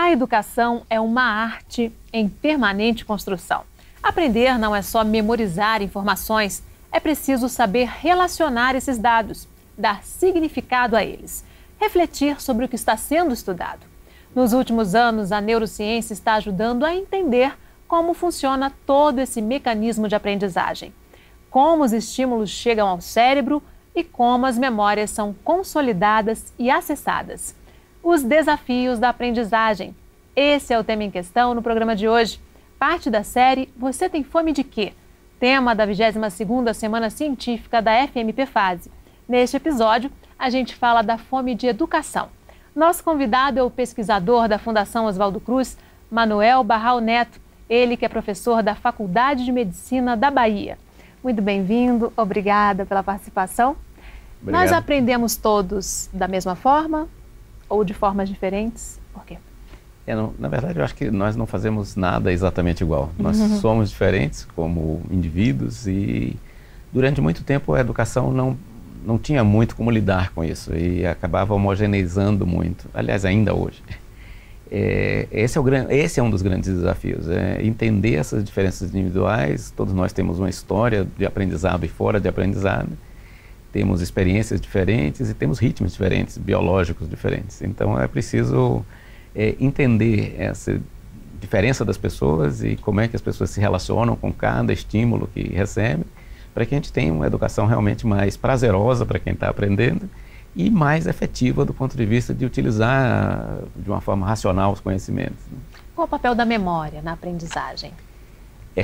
A educação é uma arte em permanente construção. Aprender não é só memorizar informações, é preciso saber relacionar esses dados, dar significado a eles, refletir sobre o que está sendo estudado. Nos últimos anos, a neurociência está ajudando a entender como funciona todo esse mecanismo de aprendizagem, como os estímulos chegam ao cérebro e como as memórias são consolidadas e acessadas. Os desafios da aprendizagem. Esse é o tema em questão no programa de hoje. Parte da série Você Tem Fome de Quê? Tema da 22ª Semana Científica da FMPFASE. Neste episódio, a gente fala da fome de educação. Nosso convidado é o pesquisador da Fundação Oswaldo Cruz, Manuel Barral Neto, ele que é professor da Faculdade de Medicina da Bahia. Muito bem-vindo, obrigada pela participação. Obrigado. Nós aprendemos todos da mesma forma ou de formas diferentes? Por quê? Na verdade, eu acho que nós não fazemos nada exatamente igual. Nós somos diferentes como indivíduos e durante muito tempo a educação não tinha muito como lidar com isso e acabava homogeneizando muito, aliás, ainda hoje. Esse é um dos grandes desafios, entender essas diferenças individuais. Todos nós temos uma história de aprendizado e fora de aprendizado, temos experiências diferentes e temos ritmos diferentes, biológicos diferentes. Então é preciso entender essa diferença das pessoas e como é que as pessoas se relacionam com cada estímulo que recebem, para que a gente tenha uma educação realmente mais prazerosa para quem está aprendendo e mais efetiva do ponto de vista de utilizar de uma forma racional os conhecimentos. Qual o papel da memória na aprendizagem?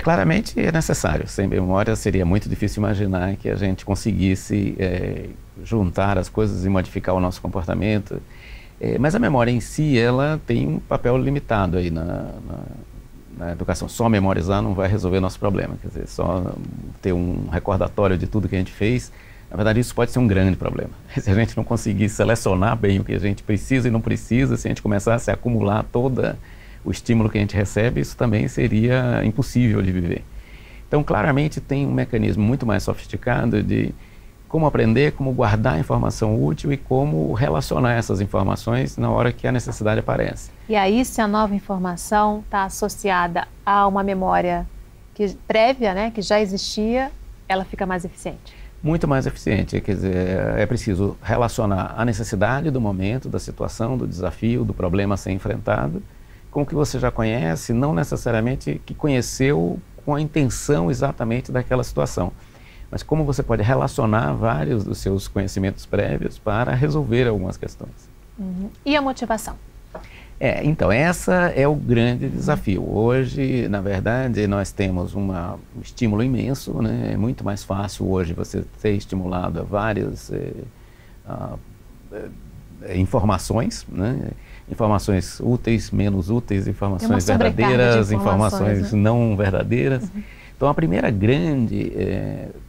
Claramente é necessário. Sem memória seria muito difícil imaginar que a gente conseguisse juntar as coisas e modificar o nosso comportamento. Mas a memória em si, ela tem um papel limitado aí na educação. Só memorizar não vai resolver nosso problema. Quer dizer, só ter um recordatório de tudo que a gente fez, na verdade isso pode ser um grande problema. Se a gente não conseguir selecionar bem o que a gente precisa e não precisa, se a gente começasse a acumular todo o estímulo que a gente recebe, isso também seria impossível de viver. Então, claramente tem um mecanismo muito mais sofisticado de como aprender, como guardar informação útil e como relacionar essas informações na hora que a necessidade aparece. E aí, se a nova informação está associada a uma memória prévia, né, que já existia, ela fica mais eficiente? Muito mais eficiente, quer dizer, é preciso relacionar a necessidade do momento, da situação, do desafio, do problema a ser enfrentado, com o que você já conhece, não necessariamente que conheceu com a intenção exatamente daquela situação. Mas como você pode relacionar vários dos seus conhecimentos prévios para resolver algumas questões. E a motivação? Então, essa é o grande desafio. Hoje, na verdade, nós temos um estímulo imenso, né? É muito mais fácil hoje você ser estimulado a várias informações, né? Informações úteis, menos úteis, informações verdadeiras, informações não verdadeiras. Então, a primeira grande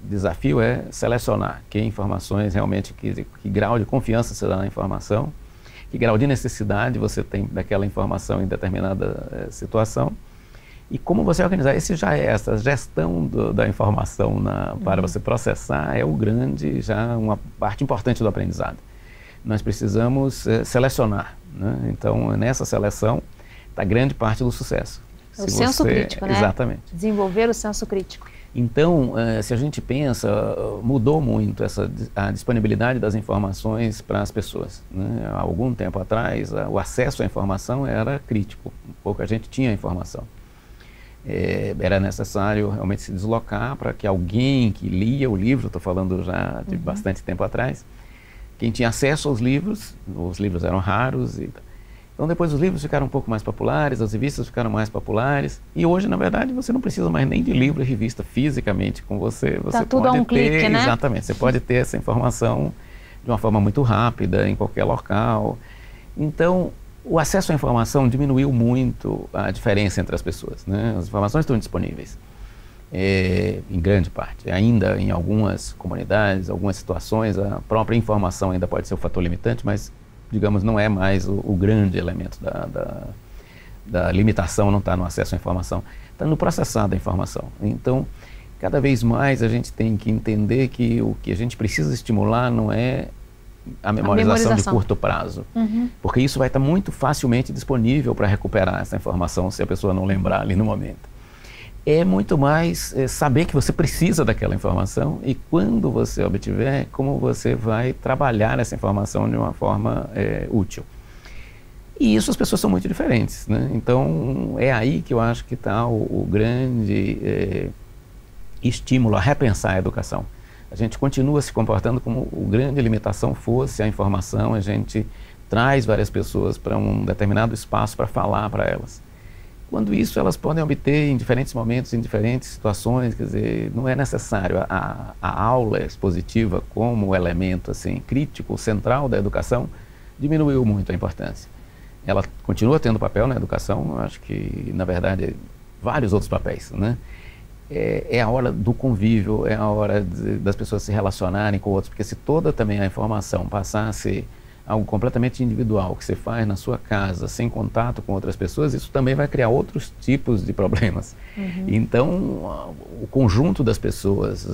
desafio é selecionar que informações realmente, que grau de confiança você dá na informação, que grau de necessidade você tem daquela informação em determinada situação e como você organizar. Essa gestão da informação para você processar é uma parte importante do aprendizado. Nós precisamos selecionar, né? Então, nessa seleção está grande parte do sucesso. O senso crítico, né? Exatamente. Desenvolver o senso crítico. Então, se a gente pensa, mudou muito a disponibilidade das informações para as pessoas, né? Há algum tempo atrás, o acesso à informação era crítico, pouca gente tinha informação. Era necessário realmente se deslocar para que alguém que lia o livro, estou falando já de bastante tempo atrás, quem tinha acesso aos livros, os livros eram raros. Então depois os livros ficaram um pouco mais populares, as revistas ficaram mais populares e hoje, na verdade, você não precisa mais nem de livro e revista fisicamente com você. Você tá tudo a um clique, né? Exatamente, você pode ter essa informação de uma forma muito rápida, em qualquer local. Então, o acesso à informação diminuiu muito a diferença entre as pessoas, né? As informações estão disponíveis, em grande parte. Ainda em algumas comunidades, algumas situações, a própria informação ainda pode ser um fator limitante, mas digamos, não é mais o grande elemento da limitação, não está no acesso à informação, está no processar da informação. Então, cada vez mais a gente tem que entender que o que a gente precisa estimular não é a memorização de curto prazo. Porque isso vai estar muito facilmente disponível para recuperar essa informação se a pessoa não lembrar ali no momento. É muito mais saber que você precisa daquela informação e quando você obtiver, como você vai trabalhar essa informação de uma forma útil. E isso as pessoas são muito diferentes, né? Então é aí que eu acho que está o grande estímulo a repensar a educação. A gente continua se comportando como a grande limitação fosse a informação, a gente traz várias pessoas para um determinado espaço para falar para elas. Quando isso elas podem obter em diferentes momentos, em diferentes situações, quer dizer, não é necessário. A aula expositiva como elemento assim, crítico, central da educação, diminuiu muito a importância. Ela continua tendo papel na educação, eu acho que, na verdade, vários outros papéis, né? É a hora do convívio, é a hora das pessoas se relacionarem com outros, porque se toda também a informação passar a ser algo completamente individual, que você faz na sua casa, sem contato com outras pessoas, isso também vai criar outros tipos de problemas. Então, o conjunto das pessoas,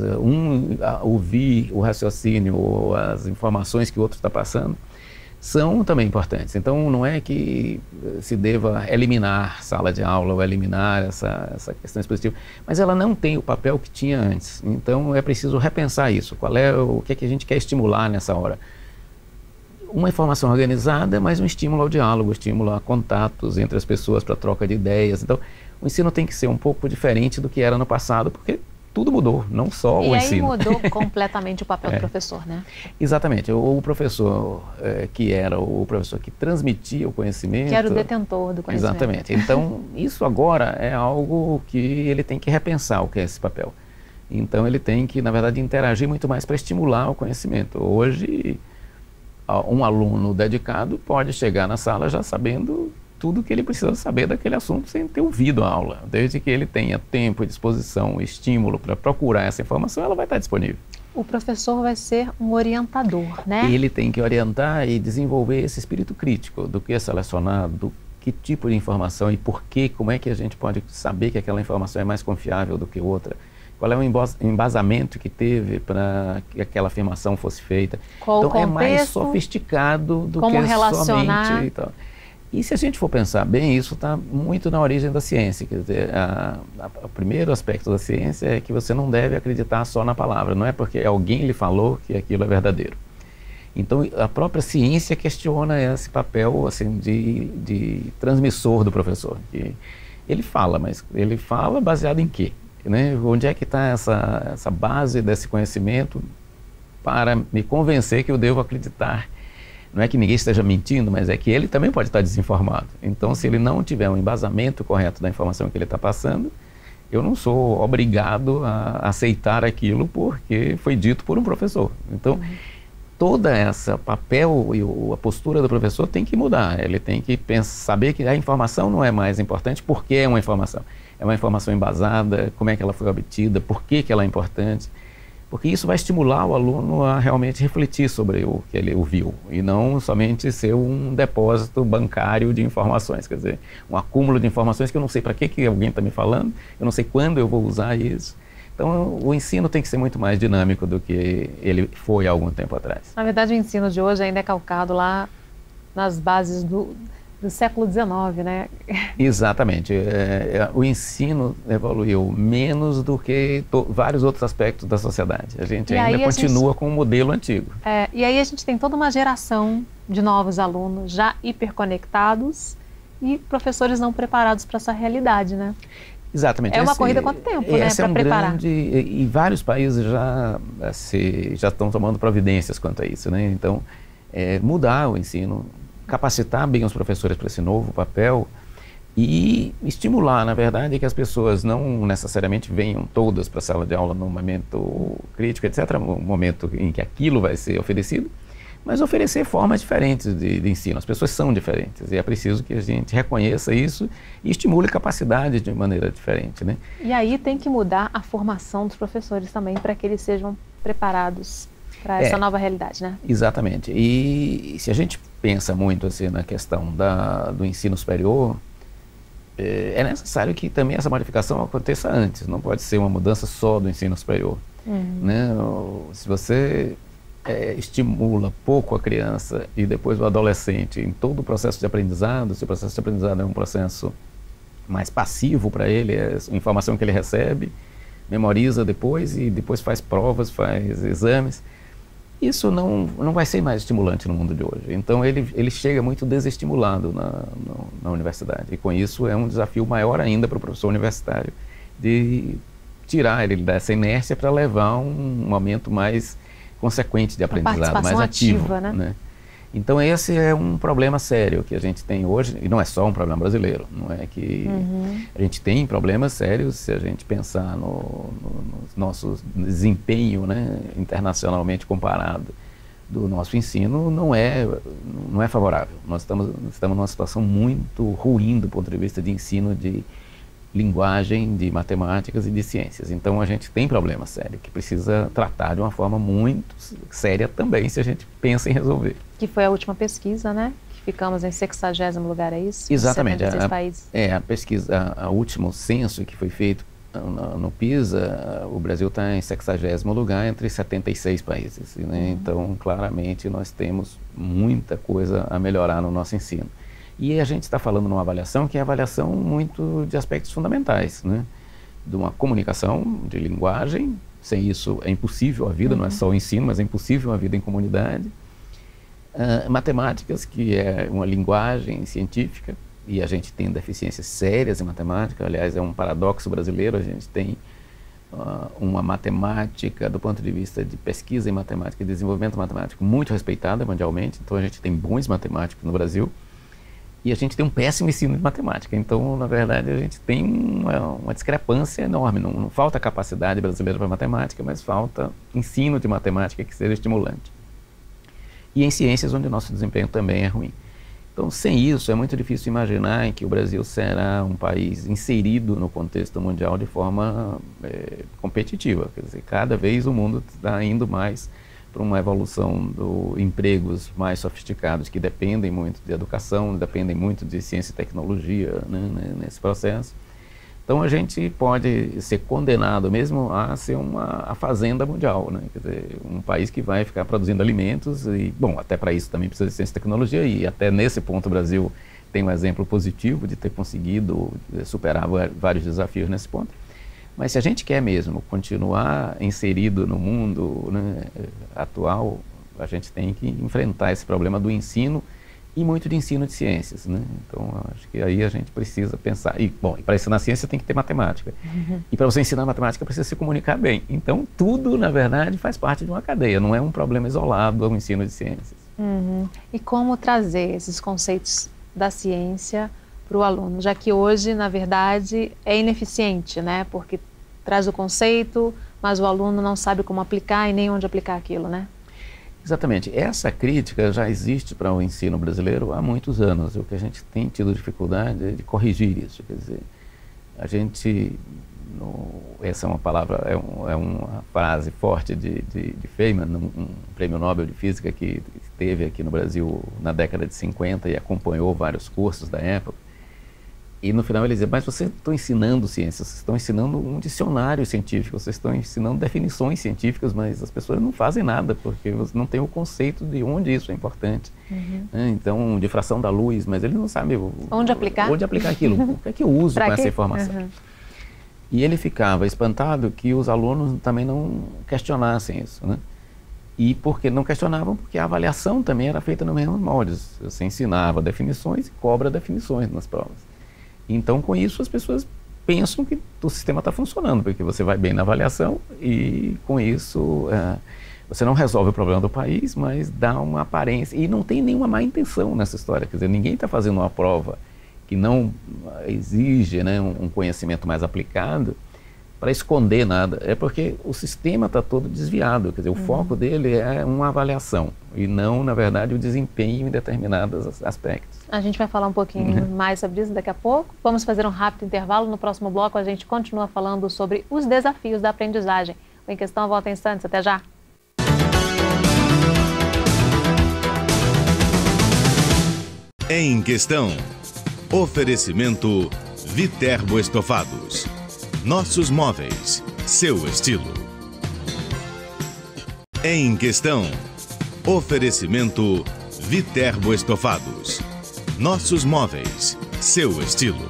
ouvir o raciocínio ou as informações que o outro está passando, são também importantes. Então, não é que se deva eliminar sala de aula ou eliminar essa questão expositiva, mas ela não tem o papel que tinha antes. Então, é preciso repensar isso. O que é que a gente quer estimular nessa hora? Uma informação organizada, mas um estímulo ao diálogo, estímulo a contatos entre as pessoas para troca de ideias. Então, o ensino tem que ser um pouco diferente do que era no passado, porque tudo mudou, não só o ensino. E aí mudou completamente o papel do professor, né? Exatamente. O professor que era o professor que transmitia o conhecimento... Que era o detentor do conhecimento. Exatamente. Então, isso agora é algo que ele tem que repensar o que é esse papel. Então, ele tem que, na verdade, interagir muito mais para estimular o conhecimento. Hoje, um aluno dedicado pode chegar na sala já sabendo tudo que ele precisa saber daquele assunto sem ter ouvido a aula. Desde que ele tenha tempo, disposição, estímulo para procurar essa informação, ela vai estar disponível. O professor vai ser um orientador, né? Ele tem que orientar e desenvolver esse espírito crítico do que é selecionar, do que tipo de informação e por quê, como é que a gente pode saber que aquela informação é mais confiável do que outra. Qual é o embasamento que teve para que aquela afirmação fosse feita. Qual então, o contexto, é mais sofisticado do que somente... Então. E se a gente for pensar bem, isso está muito na origem da ciência. Quer dizer, o primeiro aspecto da ciência é que você não deve acreditar só na palavra. Não é porque alguém lhe falou que aquilo é verdadeiro. Então, a própria ciência questiona esse papel assim, de transmissor do professor. Que ele fala, mas ele fala baseado em quê? Né? Onde é que está essa base desse conhecimento para me convencer que eu devo acreditar? Não é que ninguém esteja mentindo, mas é que ele também pode estar desinformado. Então, se ele não tiver um embasamento correto da informação que ele está passando, eu não sou obrigado a aceitar aquilo porque foi dito por um professor. Então, toda essa papel e a postura do professor tem que mudar. Ele tem que saber que a informação não é mais importante porque é uma informação. É uma informação embasada, como é que ela foi obtida, por que ela é importante. Porque isso vai estimular o aluno a realmente refletir sobre o que ele ouviu e não somente ser um depósito bancário de informações, quer dizer, um acúmulo de informações que eu não sei para que alguém está me falando, eu não sei quando eu vou usar isso. Então, o ensino tem que ser muito mais dinâmico do que ele foi há algum tempo atrás. Na verdade, o ensino de hoje ainda é calcado lá nas bases do século XIX, né? Exatamente. O ensino evoluiu menos do que vários outros aspectos da sociedade. A gente ainda continua com o modelo antigo. E aí a gente tem toda uma geração de novos alunos já hiperconectados e professores não preparados para essa realidade, né? Exatamente. É uma corrida quanto tempo, né, para preparar? E vários países já estão tomando providências quanto a isso, né? Então, mudar o ensino, capacitar bem os professores para esse novo papel e estimular, na verdade, que as pessoas não necessariamente venham todas para a sala de aula num momento crítico, etc., um momento em que aquilo vai ser oferecido, mas oferecer formas diferentes de ensino. As pessoas são diferentes e é preciso que a gente reconheça isso e estimule capacidade de maneira diferente, né? E aí tem que mudar a formação dos professores também para que eles sejam preparados para essa nova realidade, né? Exatamente. E se a gente pensa muito assim na questão do ensino superior, é necessário que também essa modificação aconteça antes. Não pode ser uma mudança só do ensino superior. Né? Se você estimula pouco a criança e depois o adolescente em todo o processo de aprendizado, se o processo de aprendizado é um processo mais passivo para ele, é a informação que ele recebe, memoriza depois e depois faz provas, faz exames, isso não vai ser mais estimulante no mundo de hoje. Então ele chega muito desestimulado na universidade, e com isso é um desafio maior ainda para o professor universitário de tirar ele dessa inércia para levar um momento mais consequente de aprendizado, mais ativo, né? Então esse é um problema sério que a gente tem hoje, e não é só um problema brasileiro, não é que a gente tem problemas sérios se a gente pensar no nosso desempenho, né, internacionalmente comparado do nosso ensino, não é favorável. Nós estamos numa situação muito ruim do ponto de vista de ensino de linguagem, de matemáticas e de ciências. Então a gente tem problema sério que precisa tratar de uma forma muito séria também, se a gente pensa em resolver. Que foi a última pesquisa, né? Que ficamos em 60º lugar, é isso? Exatamente. 76 países. A pesquisa, o último censo que foi feito no PISA, o Brasil está em 60º lugar entre 76 países, né? Então claramente nós temos muita coisa a melhorar no nosso ensino. E a gente está falando numa avaliação que é avaliação muito de aspectos fundamentais, né? De uma comunicação, de linguagem, sem isso é impossível a vida, não é só o ensino, mas é impossível a vida em comunidade. Matemáticas, que é uma linguagem científica, e a gente tem deficiências sérias em matemática, aliás é um paradoxo brasileiro, a gente tem uma matemática do ponto de vista de pesquisa em matemática e desenvolvimento matemático muito respeitada mundialmente, então a gente tem bons matemáticos no Brasil, e a gente tem um péssimo ensino de matemática. Então, na verdade, a gente tem uma discrepância enorme. Não falta capacidade brasileira para matemática, mas falta ensino de matemática que seja estimulante. E em ciências, onde o nosso desempenho também é ruim. Então, sem isso, é muito difícil imaginar que o Brasil será um país inserido no contexto mundial de forma competitiva. Quer dizer, cada vez o mundo está indo mais para uma evolução de empregos mais sofisticados que dependem muito de educação, dependem muito de ciência e tecnologia, né, nesse processo. Então a gente pode ser condenado mesmo a ser a fazenda mundial, né? Quer dizer, um país que vai ficar produzindo alimentos e, bom, até para isso também precisa de ciência e tecnologia, e até nesse ponto o Brasil tem um exemplo positivo de ter conseguido superar vários desafios nesse ponto. Mas se a gente quer mesmo continuar inserido no mundo, né, atual, a gente tem que enfrentar esse problema do ensino e muito de ensino de ciências, né? Então, acho que aí a gente precisa pensar. E, bom, para ensinar ciência tem que ter matemática. E para você ensinar matemática precisa se comunicar bem. Então, tudo, na verdade, faz parte de uma cadeia. Não é um problema isolado ao ensino de ciências. E como trazer esses conceitos da ciência para o aluno? Já que hoje, na verdade, é ineficiente, né? Porque traz o conceito, mas o aluno não sabe como aplicar e nem onde aplicar aquilo, né? Exatamente. Essa crítica já existe para o ensino brasileiro há muitos anos. O que a gente tem tido dificuldade é de corrigir isso. Quer dizer, a gente... essa é uma palavra, é uma frase forte de Feynman, um prêmio Nobel de Física que esteve aqui no Brasil na década de 50 e acompanhou vários cursos da época. E no final ele dizia, mas vocês estão ensinando ciências, vocês estão ensinando um dicionário científico, vocês estão ensinando definições científicas, mas as pessoas não fazem nada, porque não tem o conceito de onde isso é importante. Então, difração da luz, mas ele não sabe onde aplicar aquilo, o que é que eu uso com essa informação. E ele ficava espantado que os alunos também não questionassem isso, né? E porque não questionavam, porque a avaliação também era feita no mesmo moldes. Você ensinava definições e cobra definições nas provas. Então, com isso, as pessoas pensam que o sistema está funcionando, porque você vai bem na avaliação e, com isso, você não resolve o problema do país, mas dá uma aparência. E não tem nenhuma má intenção nessa história. Quer dizer, ninguém está fazendo uma prova que não exige, né, um conhecimento mais aplicado para esconder nada. É porque o sistema está todo desviado. Quer dizer, o foco dele é uma avaliação e não, na verdade, o desempenho em determinados aspectos. A gente vai falar um pouquinho mais sobre isso daqui a pouco. Vamos fazer um rápido intervalo. No próximo bloco, a gente continua falando sobre os desafios da aprendizagem. O Em Questão volta em instantes. Até já! Em Questão. Oferecimento Viterbo Estofados. Nossos móveis, seu estilo. Em Questão, Oferecimento Viterbo Estofados. Nossos móveis, seu estilo.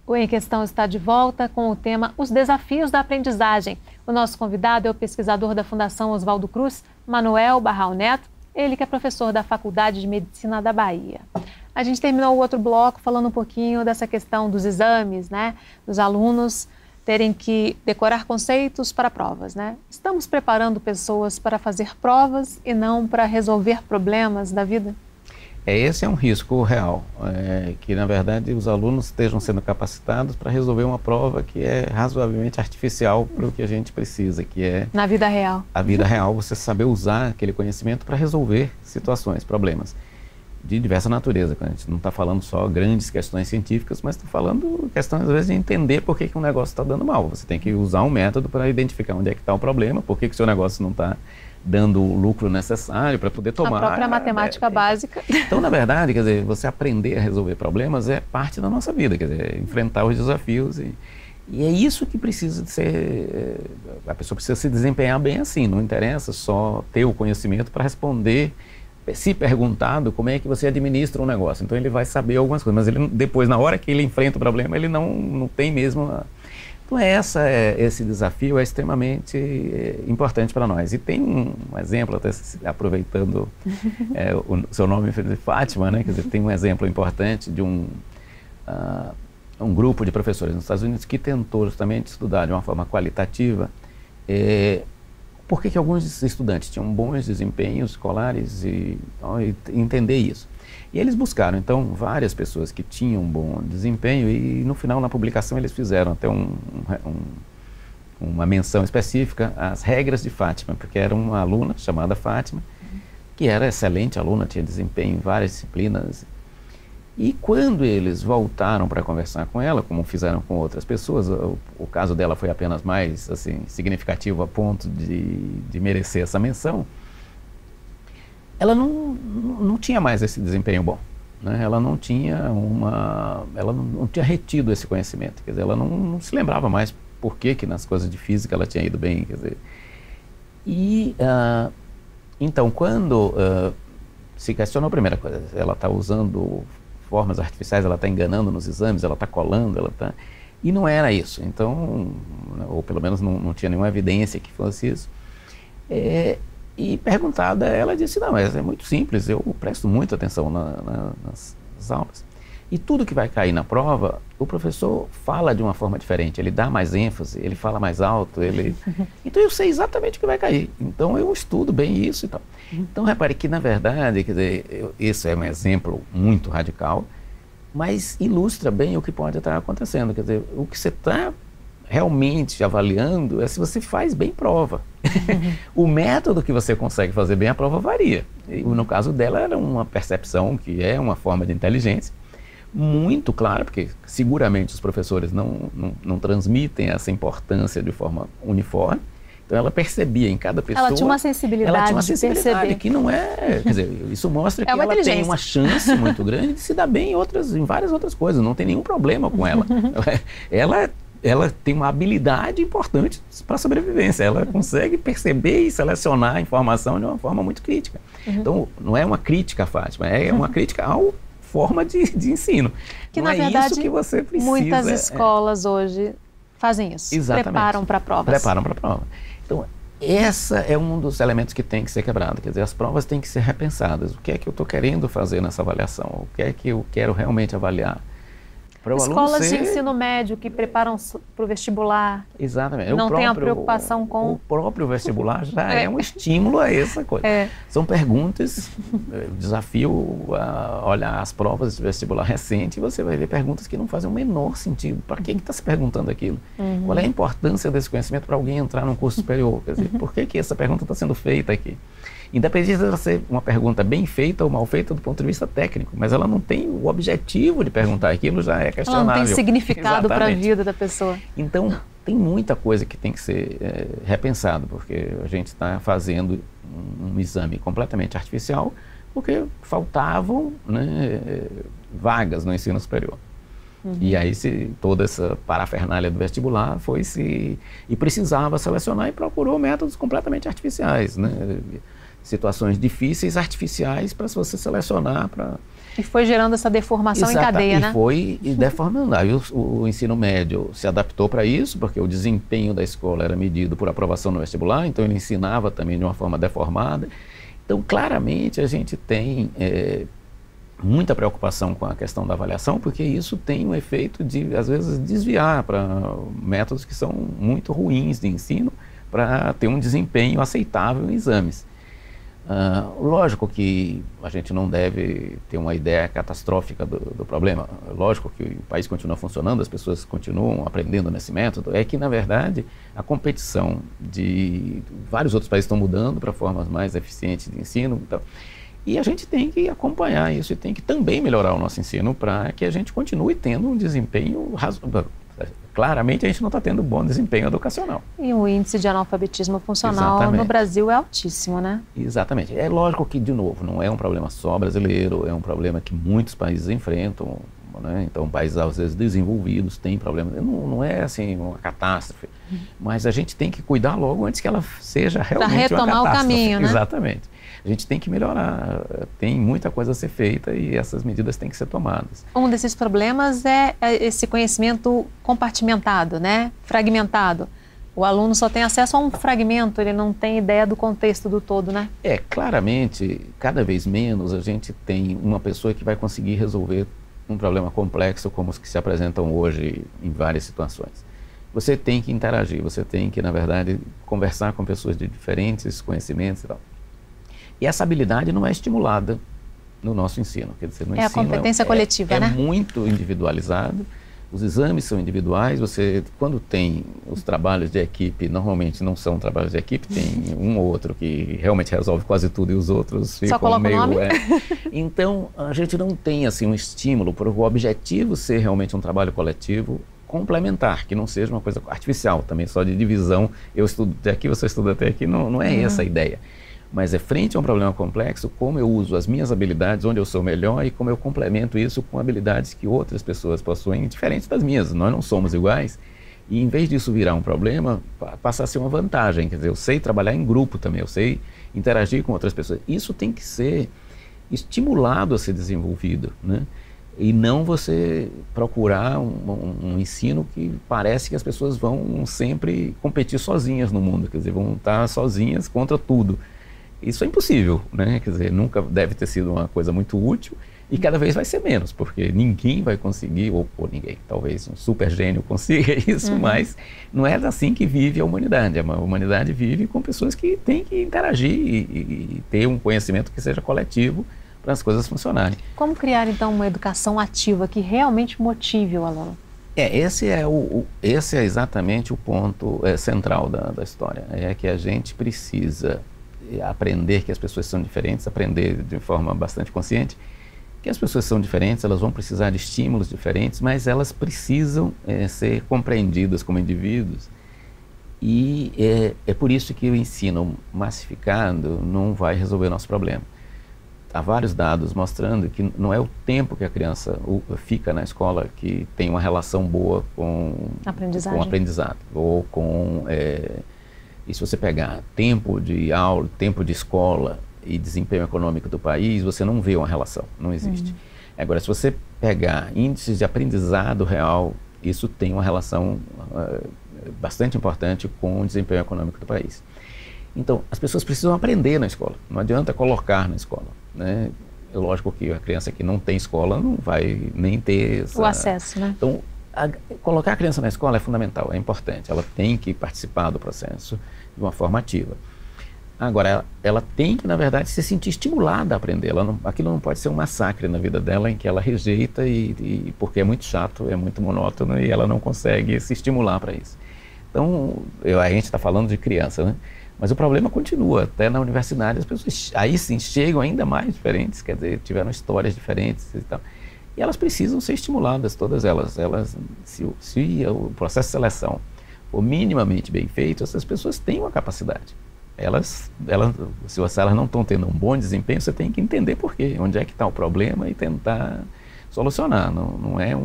O Em Questão está de volta com o tema Os Desafios da Aprendizagem. O nosso convidado é o pesquisador da Fundação Oswaldo Cruz, Manuel Barral Neto, ele que é professor da Faculdade de Medicina da Bahia. A gente terminou o outro bloco falando um pouquinho dessa questão dos exames, né? Dos alunos terem que decorar conceitos para provas, né? Estamos preparando pessoas para fazer provas e não para resolver problemas da vida? Esse é um risco real, que na verdade os alunos estejam sendo capacitados para resolver uma prova que é razoavelmente artificial para o que a gente precisa, que é... Na vida real. A vida real, você saber usar aquele conhecimento para resolver situações, problemas de diversa natureza. A gente não está falando só grandes questões científicas, mas está falando questões, às vezes, de entender por que um negócio está dando mal. Você tem que usar um método para identificar onde é que está o problema, por que o seu negócio não está dando o lucro necessário para poder tomar. A própria matemática básica. Então, na verdade, quer dizer, você aprender a resolver problemas é parte da nossa vida, quer dizer, enfrentar os desafios e é isso que precisa de ser, a pessoa precisa se desempenhar bem assim, não interessa só ter o conhecimento para responder, se perguntado como é que você administra um negócio. Então ele vai saber algumas coisas, mas ele depois, na hora que ele enfrenta o problema, ele não tem mesmo... Então esse desafio é extremamente importante para nós. E tem um exemplo, até aproveitando o seu nome de Fátima, né? Quer dizer, tem um exemplo importante de um grupo de professores nos Estados Unidos que tentou justamente estudar de uma forma qualitativa por que alguns estudantes tinham bons desempenhos escolares e entender isso. E eles buscaram, então, várias pessoas que tinham bom desempenho e, no final, na publicação, eles fizeram até uma menção específica às regras de Fátima, porque era uma aluna chamada Fátima, que era excelente aluna, tinha desempenho em várias disciplinas. E quando eles voltaram para conversar com ela, como fizeram com outras pessoas, o caso dela foi apenas mais assim, significativo a ponto de merecer essa menção, ela não tinha mais esse desempenho bom, né? Ela não tinha retido esse conhecimento, quer dizer, ela não se lembrava mais por que nas coisas de física ela tinha ido bem, quer dizer. E então, quando se questionou a primeira coisa, ela está usando formas artificiais, ela está enganando nos exames, ela está colando, e não era isso. Então, ou pelo menos não tinha nenhuma evidência que fosse isso. E perguntada, ela disse, não, é muito simples, eu presto muita atenção nas aulas. E tudo que vai cair na prova, o professor fala de uma forma diferente, ele dá mais ênfase, ele fala mais alto, então eu sei exatamente o que vai cair, então eu estudo bem isso e tal. Então repare que, na verdade, quer dizer, esse é um exemplo muito radical, mas ilustra bem o que pode estar acontecendo, quer dizer, o que você está realmente avaliando é se você faz bem prova. O método que você consegue fazer bem a prova varia. E, no caso dela era uma percepção que é uma forma de inteligência muito clara, porque seguramente os professores não transmitem essa importância de forma uniforme. Então ela percebia em cada pessoa... Ela tinha uma sensibilidade de perceber. Que não é... Quer dizer, isso mostra que ela tem uma chance muito grande de se dar bem em várias outras coisas. Não tem nenhum problema com ela. Ela tem uma habilidade importante para a sobrevivência. Ela consegue perceber e selecionar a informação de uma forma muito crítica. Então, não é uma crítica à Fátima, é uma crítica à forma de ensino. Que, não na verdade, isso que você precisa. Muitas escolas hoje fazem isso. Exatamente. Preparam para provas. Preparam para a prova. Então, essa é um dos elementos que tem que ser quebrado. Quer dizer, as provas têm que ser repensadas. O que é que eu estou querendo fazer nessa avaliação? O que é que eu quero realmente avaliar? Escolas de ensino médio que preparam para o vestibular. Exatamente. Não tem a preocupação com... O próprio vestibular já é um estímulo a essa coisa. São perguntas, desafio a olhar as provas de vestibular recente e você vai ver perguntas que não fazem o menor sentido. Para que está se perguntando aquilo? Qual é a importância desse conhecimento para alguém entrar num curso superior? Quer dizer, por que essa pergunta está sendo feita aqui? Independente de ela ser uma pergunta bem feita ou mal feita do ponto de vista técnico, mas ela não tem o objetivo de perguntar aquilo, já é questionável. Ela não tem significado para a vida da pessoa. Então, tem muita coisa que tem que ser repensado, porque a gente está fazendo um exame completamente artificial, porque faltavam, né, vagas no ensino superior. E aí toda essa parafernália do vestibular e precisava selecionar e procurou métodos completamente artificiais, né? Situações difíceis, artificiais, para você selecionar para... E foi gerando essa deformação em cadeia, né? E foi deformando. Aí o ensino médio se adaptou para isso, porque o desempenho da escola era medido por aprovação no vestibular, então ele ensinava também de uma forma deformada. Então, claramente, a gente tem muita preocupação com a questão da avaliação, porque isso tem um efeito de, às vezes, desviar para métodos que são muito ruins de ensino para ter um desempenho aceitável em exames. Lógico que a gente não deve ter uma ideia catastrófica do problema. Lógico que o país continua funcionando, as pessoas continuam aprendendo nesse método. É que, na verdade, a competição de vários outros países estão mudando para formas mais eficientes de ensino. Então, e a gente tem que acompanhar isso e tem que também melhorar o nosso ensino para que a gente continue tendo um desempenho razoável. Claramente, a gente não está tendo bom desempenho educacional. E o índice de analfabetismo funcional no Brasil é altíssimo, né? Exatamente. É lógico que, de novo, não é um problema só brasileiro, é um problema que muitos países enfrentam, né? Então, países, às vezes, desenvolvidos têm problemas. Não é, assim, uma catástrofe, mas a gente tem que cuidar logo antes que ela seja realmente uma catástrofe. Para retomar o caminho, né? Exatamente. A gente tem que melhorar, tem muita coisa a ser feita e essas medidas têm que ser tomadas. Um desses problemas é esse conhecimento compartimentado, né? Fragmentado. O aluno só tem acesso a um fragmento, ele não tem ideia do contexto do todo, né? Claramente, cada vez menos a gente tem uma pessoa que vai conseguir resolver um problema complexo como os que se apresentam hoje em várias situações. Você tem que interagir, você tem que, na verdade, conversar com pessoas de diferentes conhecimentos e tal. E essa habilidade não é estimulada no nosso ensino. Quer dizer, no ensino a competência coletiva, né? É muito individualizado, os exames são individuais, você, quando tem os trabalhos de equipe, normalmente não são trabalhos de equipe, tem um ou outro que realmente resolve quase tudo e os outros ficam só coloca meio... o nome? Então, a gente não tem assim, um estímulo para o objetivo ser realmente um trabalho coletivo complementar, que não seja uma coisa artificial também, só de divisão, eu estudo até aqui, você estuda até aqui, não é essa a ideia. Mas frente a um problema complexo, como eu uso as minhas habilidades, onde eu sou melhor e como eu complemento isso com habilidades que outras pessoas possuem, diferentes das minhas. Nós não somos iguais. E em vez disso virar um problema, passa a ser uma vantagem. Quer dizer, eu sei trabalhar em grupo também, eu sei interagir com outras pessoas. Isso tem que ser estimulado a ser desenvolvido, né? E não você procurar um ensino que parece que as pessoas vão sempre competir sozinhas no mundo, quer dizer, vão estar sozinhas contra tudo. Isso é impossível, né? Quer dizer, nunca deve ter sido uma coisa muito útil e cada vez vai ser menos, porque ninguém vai conseguir, ou ninguém, talvez um super gênio consiga isso, mas não é assim que vive a humanidade. A humanidade vive com pessoas que têm que interagir e ter um conhecimento que seja coletivo para as coisas funcionarem. Como criar, então, uma educação ativa que realmente motive o aluno? Esse é exatamente o ponto central da história. É que a gente precisa aprender que as pessoas são diferentes, aprender de forma bastante consciente que as pessoas são diferentes, elas vão precisar de estímulos diferentes, mas elas precisam ser compreendidas como indivíduos. E é por isso que o ensino massificado não vai resolver o nosso problema. Há vários dados mostrando que não é o tempo que a criança fica na escola que tem uma relação boa com o aprendizado, ou com... E se você pegar tempo de aula, tempo de escola e desempenho econômico do país, você não vê uma relação, não existe. Agora, se você pegar índices de aprendizado real, isso tem uma relação bastante importante com o desempenho econômico do país. Então, as pessoas precisam aprender na escola, não adianta colocar na escola, né? É lógico que a criança que não tem escola não vai nem ter o acesso, né? Então, colocar a criança na escola é fundamental, é importante, ela tem que participar do processo de uma forma ativa. Agora, ela tem que, na verdade, se sentir estimulada a aprender. Aquilo não pode ser um massacre na vida dela em que ela rejeita porque é muito chato, é muito monótono e ela não consegue se estimular para isso. Então, a gente está falando de criança, né? Mas o problema continua, até na universidade as pessoas aí sim chegam ainda mais diferentes, quer dizer, tiveram histórias diferentes e tal. E elas precisam ser estimuladas, todas elas. Se o processo de seleção for minimamente bem feito, essas pessoas têm uma capacidade. Se elas não estão tendo um bom desempenho, você tem que entender por quê, onde é que está o problema e tentar solucionar. Não é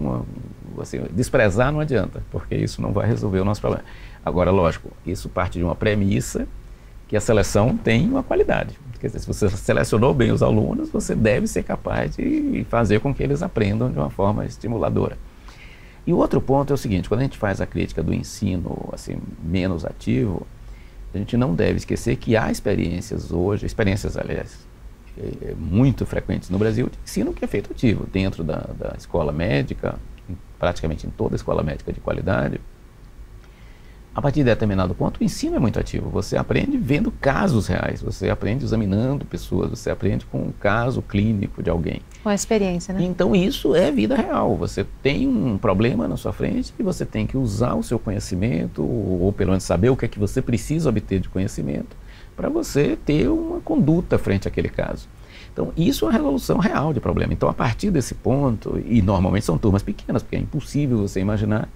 assim, desprezar não adianta, porque isso não vai resolver o nosso problema. Agora, lógico, isso parte de uma premissa que a seleção tem uma qualidade. Quer dizer, se você selecionou bem os alunos, você deve ser capaz de fazer com que eles aprendam de uma forma estimuladora. E o outro ponto é o seguinte, quando a gente faz a crítica do ensino assim, menos ativo, a gente não deve esquecer que há experiências hoje, aliás, muito frequentes no Brasil, de ensino que é feito ativo, dentro da escola médica, praticamente em toda a escola médica de qualidade. A partir de determinado ponto, o ensino é muito ativo. Você aprende vendo casos reais, você aprende examinando pessoas, você aprende com um caso clínico de alguém. Com a experiência, né? Então, isso é vida real. Você tem um problema na sua frente e você tem que usar o seu conhecimento, ou pelo menos saber o que é que você precisa obter de conhecimento, para você ter uma conduta frente àquele caso. Então, isso é uma resolução real de problema. Então, a partir desse ponto, e normalmente são turmas pequenas, porque é impossível você imaginar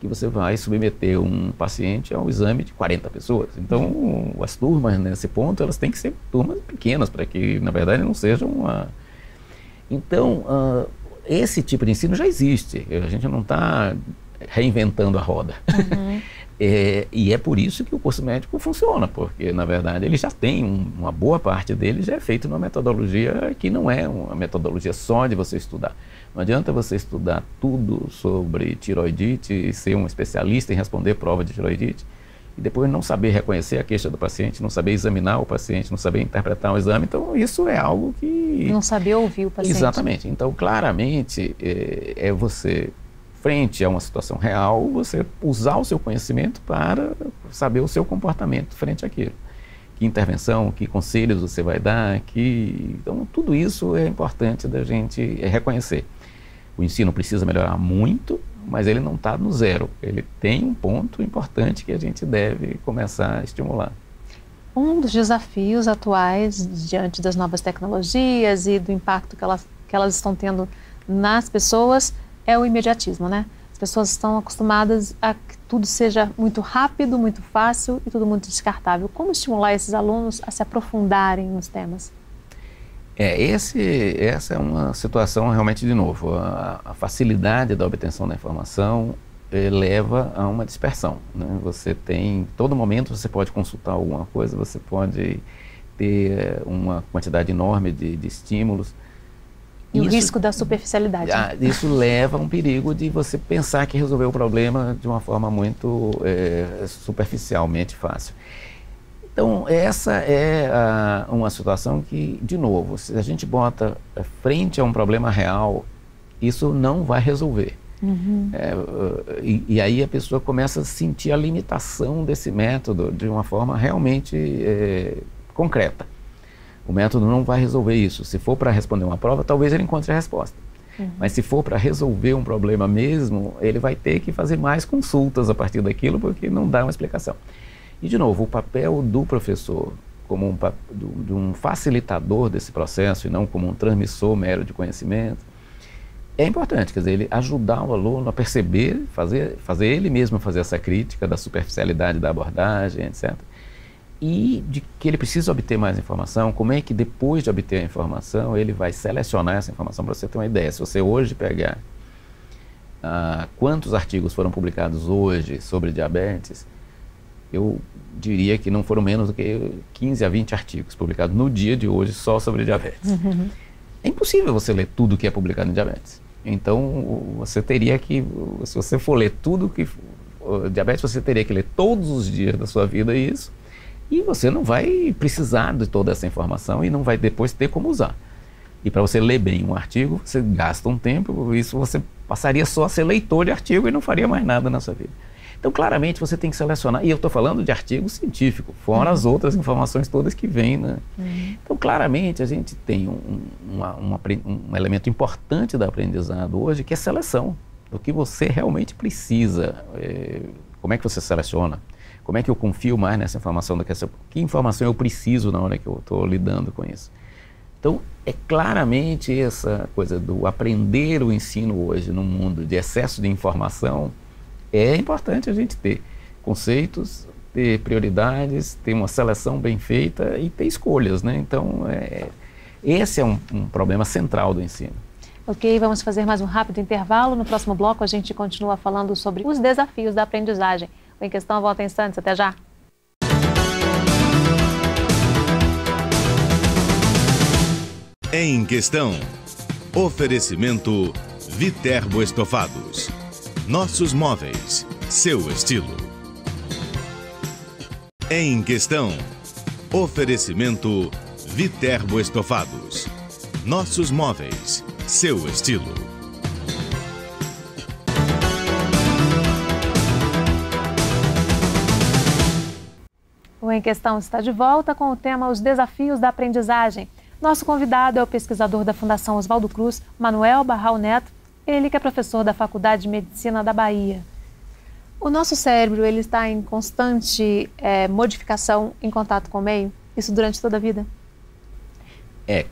que você vai submeter um paciente ao exame de 40 pessoas. Então, as turmas, nesse ponto, elas têm que ser turmas pequenas, para que, na verdade, não sejam uma... Então, esse tipo de ensino já existe. A gente não está reinventando a roda. Uhum. E é por isso que o curso médico funciona, porque, na verdade, ele já tem uma boa parte dele já é feito numa metodologia que não é uma metodologia só de você estudar. Não adianta você estudar tudo sobre tiroidite e ser um especialista em responder prova de tiroidite e depois não saber reconhecer a queixa do paciente, não saber examinar o paciente, não saber interpretar o exame. Então, isso é algo que... Não saber ouvir o paciente. Exatamente. Então, claramente, é você, frente a uma situação real, você usar o seu conhecimento para saber o seu comportamento frente àquilo. Que intervenção, que conselhos você vai dar, Então, tudo isso é importante da gente reconhecer. O ensino precisa melhorar muito, mas ele não está no zero. Ele tem um ponto importante que a gente deve começar a estimular. Um dos desafios atuais, diante das novas tecnologias e do impacto que elas estão tendo nas pessoas, é o imediatismo, né? As pessoas estão acostumadas a que tudo seja muito rápido, muito fácil e tudo muito descartável. Como estimular esses alunos a se aprofundarem nos temas? Essa é uma situação realmente, de novo, a facilidade da obtenção da informação leva a uma dispersão, né? Você tem, todo momento você pode consultar alguma coisa, você pode ter uma quantidade enorme de estímulos. E o risco da superficialidade. Isso leva a um perigo de você pensar que resolveu o problema de uma forma muito superficialmente fácil. Então, essa é uma situação que, de novo, se a gente bota frente a um problema real, isso não vai resolver. Uhum. E aí a pessoa começa a sentir a limitação desse método de uma forma realmente concreta. O método não vai resolver isso. Se for para responder uma prova, talvez ele encontre a resposta. Uhum. Mas se for para resolver um problema mesmo, ele vai ter que fazer mais consultas a partir daquilo, porque não dá uma explicação. E, de novo, o papel do professor como de um facilitador desse processo e não como um transmissor mero de conhecimento é importante. Quer dizer, ele ajudar o aluno a perceber, fazer ele mesmo fazer essa crítica da superficialidade da abordagem, etc. E de que ele precisa obter mais informação, como é que depois de obter a informação ele vai selecionar essa informação. Para você ter uma ideia, se você hoje pegar quantos artigos foram publicados hoje sobre diabetes, eu diria que não foram menos do que 15 a 20 artigos publicados no dia de hoje só sobre diabetes. Uhum. É impossível você ler tudo que é publicado em diabetes. Então, você teria que, se você for ler tudo que diabetes, você teria que ler todos os dias da sua vida isso, e você não vai precisar de toda essa informação e não vai depois ter como usar. E para você ler bem um artigo, você gasta um tempo, isso você passaria só a ser leitor de artigo e não faria mais nada na sua vida. Então, claramente, você tem que selecionar, e eu estou falando de artigo científico, fora as outras informações todas que vêm, né? Então, claramente, a gente tem um elemento importante do aprendizado hoje, que é seleção, do que você realmente precisa. Como é que você seleciona? Como é que eu confio mais nessa informação? Que informação eu preciso na hora que eu estou lidando com isso? Então, é claramente essa coisa do aprender o ensino hoje num mundo de excesso de informação. É importante a gente ter conceitos, ter prioridades, ter uma seleção bem feita e ter escolhas, né? Então, esse é um problema central do ensino. Ok, vamos fazer mais um rápido intervalo. No próximo bloco a gente continua falando sobre os desafios da aprendizagem. O Em Questão volta em instantes. Até já! Em Questão. Oferecimento Viterbo Estofados. Nossos móveis, seu estilo. Em Questão. Oferecimento Viterbo Estofados. Nossos móveis, seu estilo. O Em Questão está de volta com o tema Os Desafios da Aprendizagem. Nosso convidado é o pesquisador da Fundação Oswaldo Cruz, Manuel Barral Neto, ele que é professor da Faculdade de Medicina da Bahia. O nosso cérebro ele está em constante modificação em contato com o meio? Isso durante toda a vida?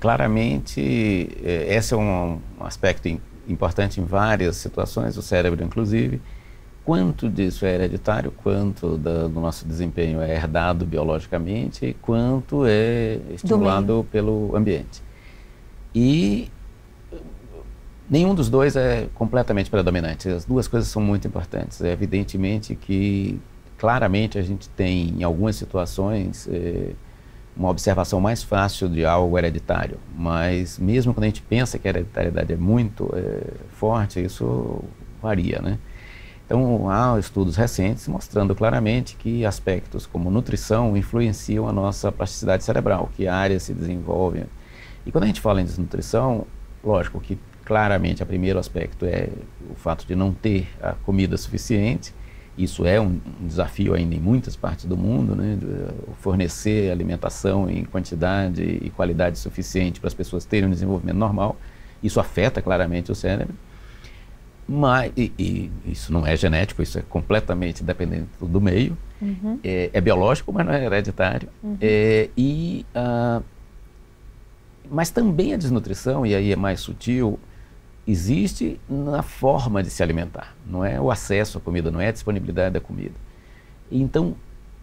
Claramente, esse é um aspecto importante em várias situações, o cérebro inclusive. Quanto disso é hereditário, quanto do nosso desempenho é herdado biologicamente, quanto é estimulado pelo ambiente. E nenhum dos dois é completamente predominante, as duas coisas são muito importantes. É evidentemente que, claramente, a gente tem, em algumas situações, uma observação mais fácil de algo hereditário, mas mesmo quando a gente pensa que a hereditariedade é muito forte, isso varia, né? Então, há estudos recentes mostrando claramente que aspectos como nutrição influenciam a nossa plasticidade cerebral, que áreas se desenvolvem. E quando a gente fala em desnutrição, lógico que claramente o primeiro aspecto é o fato de não ter a comida suficiente. Isso é um desafio ainda em muitas partes do mundo, né? Fornecer alimentação em quantidade e qualidade suficiente para as pessoas terem um desenvolvimento normal. Isso afeta claramente o cérebro. Mas, e isso não é genético, isso é completamente dependente do meio. Uhum. É biológico, mas não é hereditário. Uhum. Mas também a desnutrição, e aí é mais sutil, existe na forma de se alimentar. Não é o acesso à comida, não é a disponibilidade da comida. Então,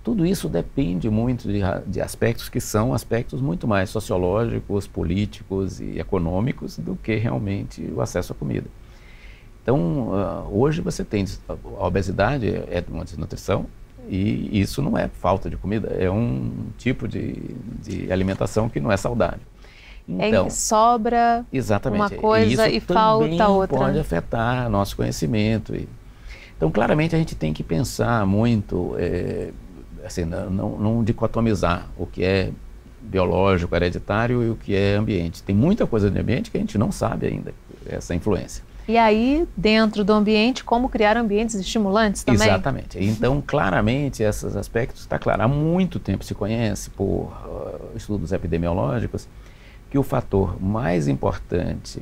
tudo isso depende muito de aspectos que são aspectos muito mais sociológicos, políticos e econômicos do que realmente o acesso à comida. Então, hoje você tem a obesidade, é uma desnutrição, e isso não é falta de comida, é um tipo de alimentação que não é saudável. Então, sobra uma coisa e falta outra. Pode afetar nosso conhecimento. Então, claramente, a gente tem que pensar muito, assim, não dicotomizar o que é biológico, hereditário e o que é ambiente. Tem muita coisa de ambiente que a gente não sabe ainda, essa influência. E aí, dentro do ambiente, como criar ambientes estimulantes também? Exatamente. Então, claramente, esses aspectos, está claro, há muito tempo se conhece, por estudos epidemiológicos, que o fator mais importante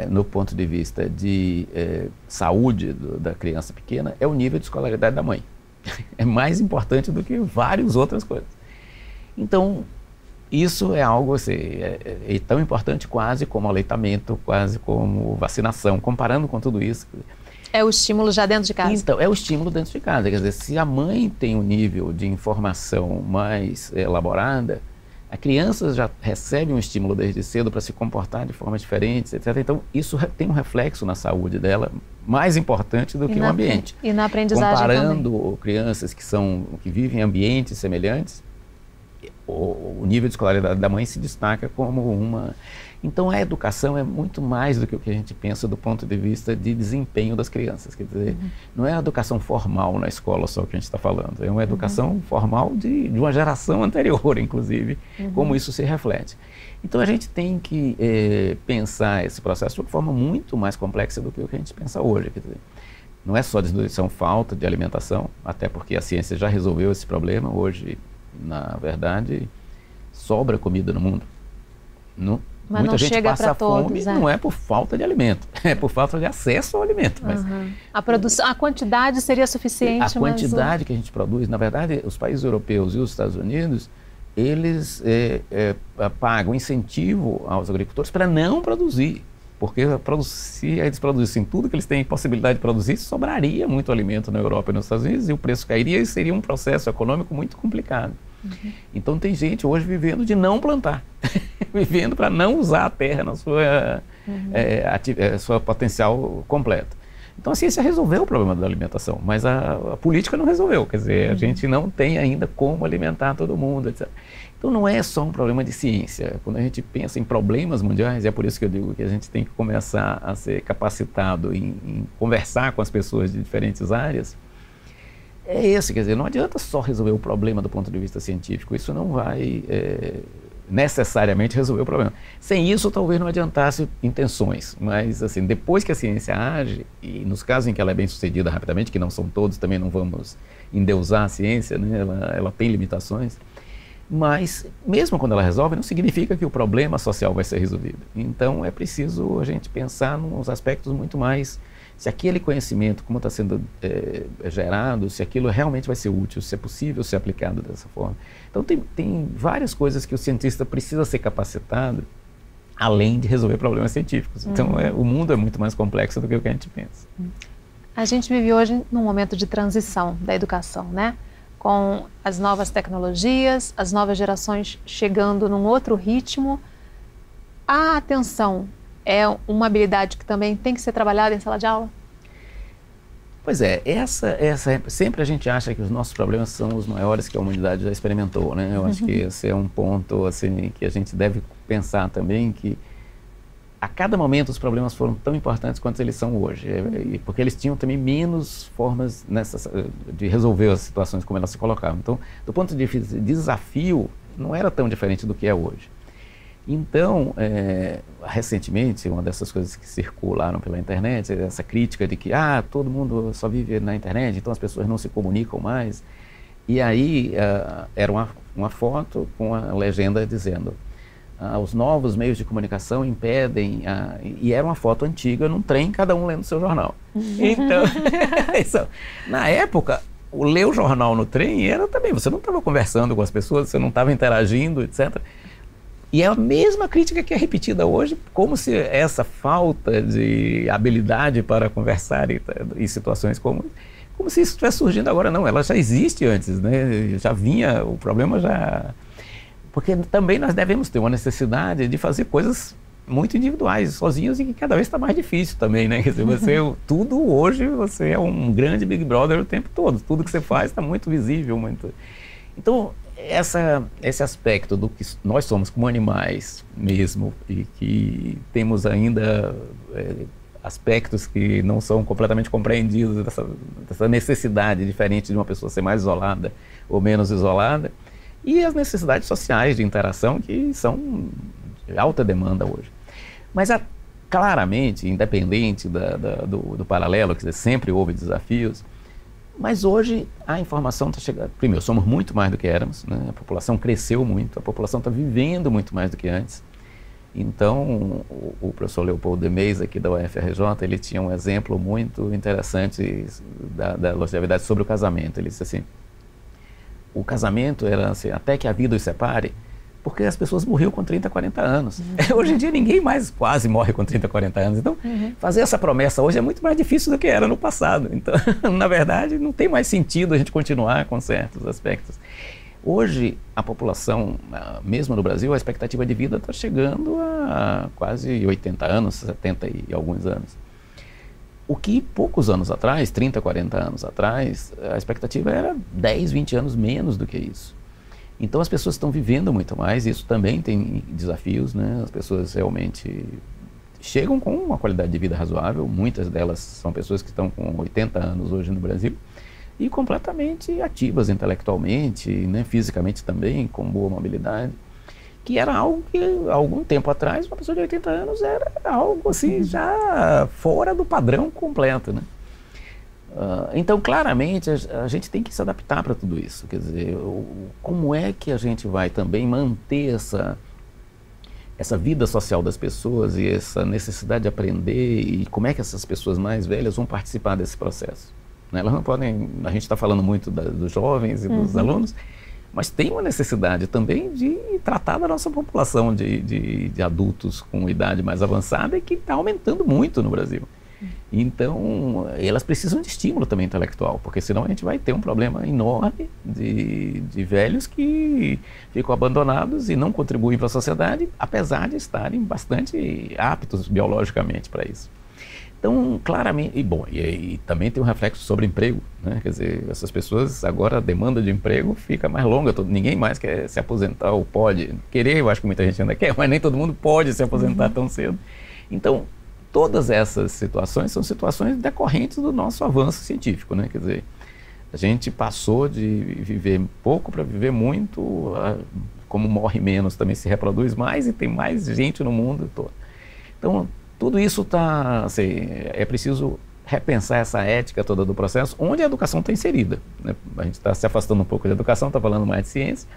no ponto de vista de saúde da criança pequena é o nível de escolaridade da mãe. É mais importante do que várias outras coisas. Então, isso é algo assim, é tão importante quase como aleitamento, quase como vacinação, comparando com tudo isso. É o estímulo já dentro de casa? Então, é o estímulo dentro de casa. Quer dizer, se a mãe tem um nível de informação mais elaborada, a criança já recebe um estímulo desde cedo para se comportar de forma diferente, etc. Então, isso tem um reflexo na saúde dela mais importante do que o ambiente. E na aprendizagem comparando também. Crianças que vivem em ambientes semelhantes, o nível de escolaridade da mãe se destaca como uma... Então, a educação é muito mais do que o que a gente pensa do ponto de vista de desempenho das crianças. Quer dizer, não é a educação formal na escola só que a gente está falando, é uma educação formal de uma geração anterior, inclusive, como isso se reflete. Então, a gente tem que pensar esse processo de uma forma muito mais complexa do que o que a gente pensa hoje. Quer dizer, não é só desnutrição, falta de alimentação, até porque a ciência já resolveu esse problema. Hoje, na verdade, sobra comida no mundo. Mas muita não gente chega passa fome, todos, não é por falta de alimento, é por falta de acesso ao alimento. Mas a quantidade seria suficiente? A quantidade que a gente produz, na verdade, os países europeus e os Estados Unidos, eles pagam incentivo aos agricultores para não produzir, porque se eles produzissem tudo que eles têm possibilidade de produzir, sobraria muito alimento na Europa e nos Estados Unidos e o preço cairia e seria um processo econômico muito complicado. Então tem gente hoje vivendo de não plantar, vivendo para não usar a terra seu potencial completo. Então a ciência resolveu o problema da alimentação, mas a política não resolveu, quer dizer, a gente não tem ainda como alimentar todo mundo, etc. Então não é só um problema de ciência. Quando a gente pensa em problemas mundiais, é por isso que eu digo que a gente tem que começar a ser capacitado em conversar com as pessoas de diferentes áreas. É esse, quer dizer, não adianta só resolver o problema do ponto de vista científico, isso não vai necessariamente resolver o problema. Sem isso, talvez não adiantasse intenções, mas assim, depois que a ciência age, e nos casos em que ela é bem sucedida rapidamente, que não são todos, também não vamos endeusar a ciência, né? Ela tem limitações, mas mesmo quando ela resolve, não significa que o problema social vai ser resolvido. Então é preciso a gente pensar nos aspectos muito mais, se aquele conhecimento, como está sendo gerado, se aquilo realmente vai ser útil, se é possível ser aplicado dessa forma. Então tem várias coisas que o cientista precisa ser capacitado, além de resolver problemas científicos. Então o mundo é muito mais complexo do que o que a gente pensa. A gente vive hoje num momento de transição da educação, né? Com as novas tecnologias, as novas gerações chegando num outro ritmo. A atenção é uma habilidade que também tem que ser trabalhada em sala de aula? Pois é, sempre a gente acha que os nossos problemas são os maiores que a humanidade já experimentou, né? Eu acho que esse é um ponto assim, que a gente deve pensar também, que a cada momento os problemas foram tão importantes quanto eles são hoje, porque eles tinham também menos formas de resolver as situações como elas se colocavam. Então, do ponto de vista de desafio, não era tão diferente do que é hoje. Então, recentemente, uma dessas coisas que circularam pela internet, essa crítica de que todo mundo só vive na internet, então as pessoas não se comunicam mais. E aí era uma foto com a legenda dizendo: os novos meios de comunicação impedem... E era uma foto antiga num trem, cada um lendo seu jornal. Então, na época, o ler o jornal no trem era também... Você não estava conversando com as pessoas, você não estava interagindo, etc. E é a mesma crítica que é repetida hoje, como se essa falta de habilidade para conversar em situações comuns, como se isso estivesse surgindo agora. Não, ela já existe antes, né? Já vinha, o problema já... Porque também nós devemos ter uma necessidade de fazer coisas muito individuais, sozinhos, e que cada vez está mais difícil também, né? Quer dizer, tudo hoje, você é um grande Big Brother o tempo todo, tudo que você faz está muito visível, muito... Então, esse aspecto do que nós somos como animais mesmo, e que temos ainda aspectos que não são completamente compreendidos, dessa necessidade diferente de uma pessoa ser mais isolada ou menos isolada, e as necessidades sociais de interação que são de alta demanda hoje. Mas claramente, independente do paralelo, quer dizer, sempre houve desafios, mas hoje a informação está chegando. Primeiro, somos muito mais do que éramos, né? A população cresceu muito, a população está vivendo muito mais do que antes. Então, o professor Leopoldo de Meis, aqui da UFRJ, ele tinha um exemplo muito interessante da longevidade sobre o casamento. Ele disse assim: o casamento era assim, até que a vida os separe, porque as pessoas morriam com 30, 40 anos. Hoje em dia ninguém mais quase morre com 30, 40 anos. Então, fazer essa promessa hoje é muito mais difícil do que era no passado. Então, na verdade, não tem mais sentido a gente continuar com certos aspectos. Hoje, a população, mesmo no Brasil, a expectativa de vida está chegando a quase 80 anos, 70 e alguns anos. O que poucos anos atrás, 30, 40 anos atrás, a expectativa era 10, 20 anos menos do que isso. Então as pessoas estão vivendo muito mais, e isso também tem desafios, né? As pessoas realmente chegam com uma qualidade de vida razoável, muitas delas são pessoas que estão com 80 anos hoje no Brasil, e completamente ativas intelectualmente, né? Fisicamente também, com boa mobilidade, que era algo que, algum tempo atrás, uma pessoa de 80 anos era algo assim, já fora do padrão completo, né? Então, claramente, a gente tem que se adaptar para tudo isso. Quer dizer, como é que a gente vai também manter essa vida social das pessoas e essa necessidade de aprender, e como é que essas pessoas mais velhas vão participar desse processo? Né? Elas não podem... A gente está falando muito dos jovens e dos alunos, mas tem uma necessidade também de tratar da nossa população de adultos com idade mais avançada, e que está aumentando muito no Brasil. Então, elas precisam de estímulo também intelectual, porque senão a gente vai ter um problema enorme de velhos que ficam abandonados e não contribuem para a sociedade, apesar de estarem bastante aptos biologicamente para isso. Então, claramente, e também tem um reflexo sobre emprego, né? Quer dizer, essas pessoas, agora a demanda de emprego fica mais longa, ninguém mais quer se aposentar ou pode. Querer, eu acho que muita gente ainda quer, mas nem todo mundo pode se aposentar tão cedo. Então, todas essas situações são situações decorrentes do nosso avanço científico, né? Quer dizer, a gente passou de viver pouco para viver muito, como morre menos, também se reproduz mais e tem mais gente no mundo todo. Então, tudo isso está, assim, é preciso repensar essa ética toda do processo, onde a educação está inserida, né? A gente está se afastando um pouco da educação, está falando mais de ciência,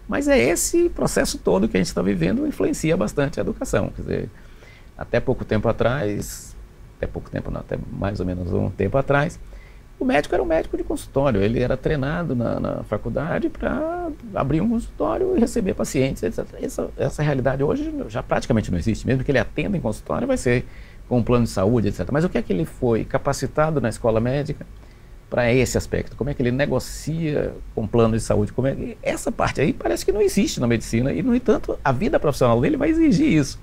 mas é esse processo todo que a gente está vivendo influencia bastante a educação. Quer dizer, até pouco tempo atrás, até mais ou menos um tempo atrás, o médico era um médico de consultório, ele era treinado na faculdade para abrir um consultório e receber pacientes, etc. Essa realidade hoje já praticamente não existe, mesmo que ele atenda em consultório, vai ser com um plano de saúde, etc. Mas o que é que ele foi capacitado na escola médica para esse aspecto? Como é que ele negocia com plano de saúde? Essa parte aí parece que não existe na medicina e, no entanto, a vida profissional dele vai exigir isso.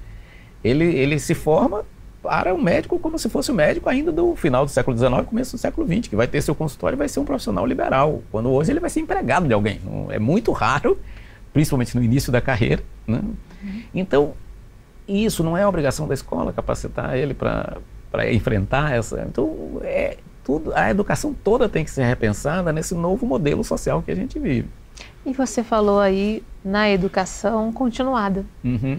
Ele se forma para um médico como se fosse um médico ainda do final do século XIX, começo do século XX, que vai ter seu consultório e vai ser um profissional liberal, quando hoje ele vai ser empregado de alguém. É muito raro, principalmente no início da carreira, né? Então, isso não é obrigação da escola capacitar ele para enfrentar essa... Então, a educação toda tem que ser repensada nesse novo modelo social que a gente vive. E você falou aí na educação continuada,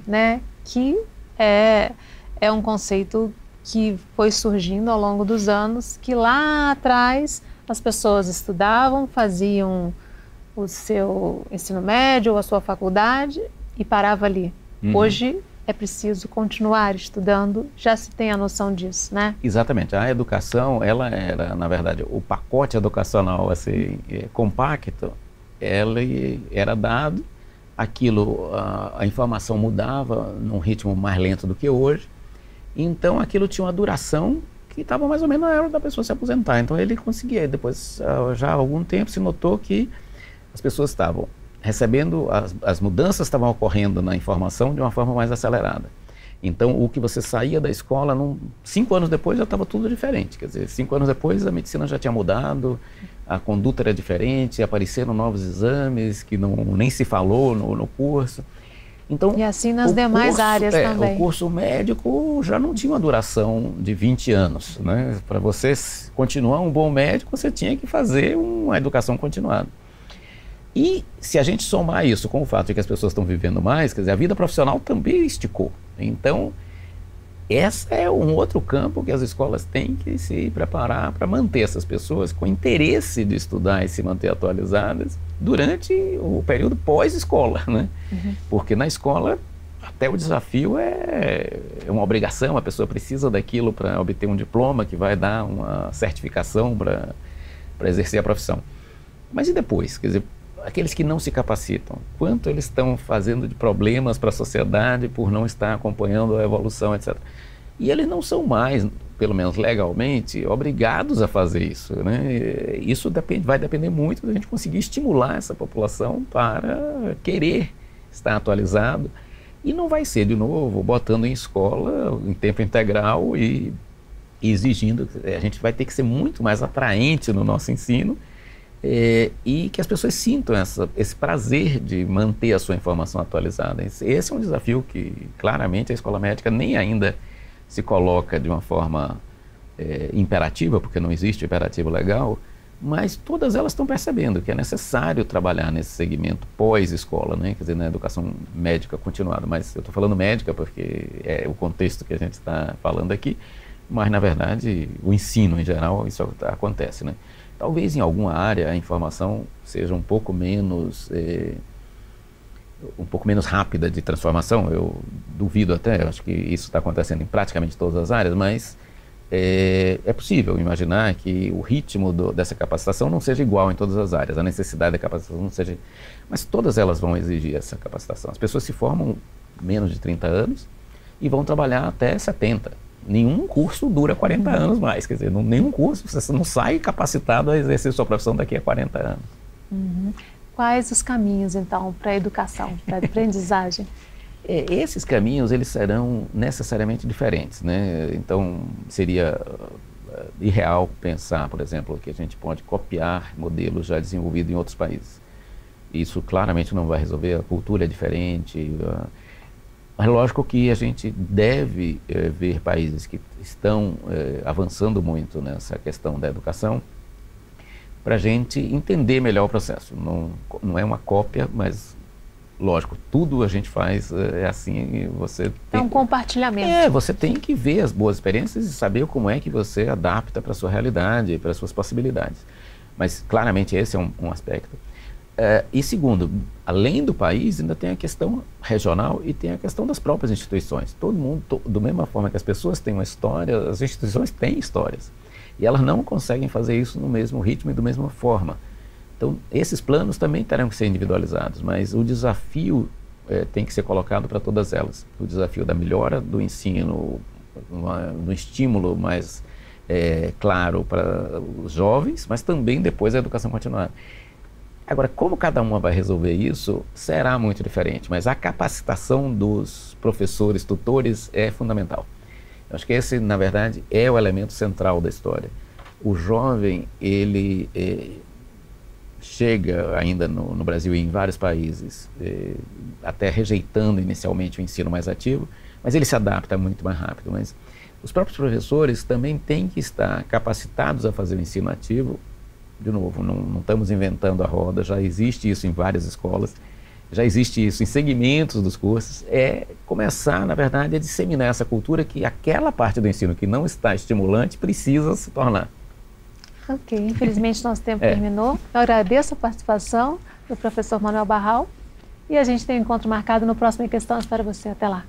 né? Que é um conceito que foi surgindo ao longo dos anos, que lá atrás as pessoas estudavam, faziam o seu ensino médio ou a sua faculdade e parava ali. Hoje é preciso continuar estudando, já se tem a noção disso, né? Exatamente. A educação, ela era, na verdade, o pacote educacional assim, compacto, ela era dado, aquilo, a informação mudava num ritmo mais lento do que hoje, então aquilo tinha uma duração que estava mais ou menos na hora da pessoa se aposentar. Então ele conseguia, depois, já há algum tempo, se notou que as pessoas estavam recebendo, as mudanças estavam ocorrendo na informação de uma forma mais acelerada. Então o que você saía da escola, 5 anos depois já estava tudo diferente. Quer dizer, 5 anos depois a medicina já tinha mudado, a conduta era diferente, apareceram novos exames que nem se falou no curso. Então, e assim nas demais áreas também. O curso médico já não tinha uma duração de 20 anos, né? Para você continuar um bom médico, você tinha que fazer uma educação continuada. E se a gente somar isso com o fato de que as pessoas estão vivendo mais, quer dizer, a vida profissional também esticou. Então, esse é um outro campo que as escolas têm que se preparar para manter essas pessoas com interesse de estudar e se manter atualizadas durante o período pós-escola, né? Porque na escola até o desafio é uma obrigação, a pessoa precisa daquilo para obter um diploma que vai dar uma certificação para exercer a profissão. Mas e depois? Quer dizer, aqueles que não se capacitam, quanto eles estão fazendo de problemas para a sociedade por não estar acompanhando a evolução, etc. E eles não são mais, pelo menos legalmente, obrigados a fazer isso, né? Isso vai depender muito da gente conseguir estimular essa população para querer estar atualizado. E não vai ser, de novo, botando em escola em tempo integral e exigindo. A gente vai ter que ser muito mais atraente no nosso ensino, e que as pessoas sintam esse prazer de manter a sua informação atualizada. Esse é um desafio que, claramente, a escola médica nem ainda se coloca de uma forma imperativa, porque não existe imperativo legal, mas todas elas estão percebendo que é necessário trabalhar nesse segmento pós-escola, né? Quer dizer, na educação médica continuada. Mas eu estou falando médica porque é o contexto que a gente está falando aqui, mas, na verdade, o ensino em geral, isso acontece, né? Talvez em alguma área a informação seja um pouco menos rápida de transformação. Eu duvido até, eu acho que isso está acontecendo em praticamente todas as áreas, mas é possível imaginar que o ritmo dessa capacitação não seja igual em todas as áreas, a necessidade da capacitação não seja... Mas todas elas vão exigir essa capacitação. As pessoas se formam menos de 30 anos e vão trabalhar até 70. nenhum curso dura 40 anos mais, quer dizer, nenhum curso, você não sai capacitado a exercer sua profissão daqui a 40 anos. Quais os caminhos, então, para a educação, para a aprendizagem? Esses caminhos, eles serão necessariamente diferentes, né? Então, seria irreal pensar, por exemplo, que a gente pode copiar modelos já desenvolvidos em outros países. Isso claramente não vai resolver, a cultura é diferente. Mas lógico que a gente deve ver países que estão avançando muito nessa questão da educação para a gente entender melhor o processo. Não é uma cópia, mas lógico, tudo a gente faz assim. Você tem, um compartilhamento. Você tem que ver as boas experiências e saber como é que você adapta para a sua realidade, para as suas possibilidades. Mas claramente esse é um aspecto. E segundo, além do país, ainda tem a questão regional e tem a questão das próprias instituições. Todo mundo, da mesma forma que as pessoas têm uma história, as instituições têm histórias. E elas não conseguem fazer isso no mesmo ritmo e da mesma forma. Então, esses planos também terão que ser individualizados, mas o desafio tem que ser colocado para todas elas. O desafio da melhora do ensino, no estímulo mais claro para os jovens, mas também depois a educação continuada. Agora, como cada uma vai resolver isso, será muito diferente, mas a capacitação dos professores, tutores, é fundamental. Eu acho que esse, na verdade, é o elemento central da história. O jovem, ele chega ainda no Brasil e em vários países, até rejeitando inicialmente o ensino mais ativo, mas ele se adapta muito mais rápido. Mas os próprios professores também têm que estar capacitados a fazer o ensino ativo. De novo, não estamos inventando a roda, já existe isso em várias escolas, já existe isso em segmentos dos cursos. É começar, na verdade, a disseminar essa cultura que aquela parte do ensino que não está estimulante precisa se tornar. Ok, infelizmente nosso tempo terminou. Eu agradeço a participação do professor Manuel Barral e a gente tem um encontro marcado no próximo Em Questão. Espero você. Até lá.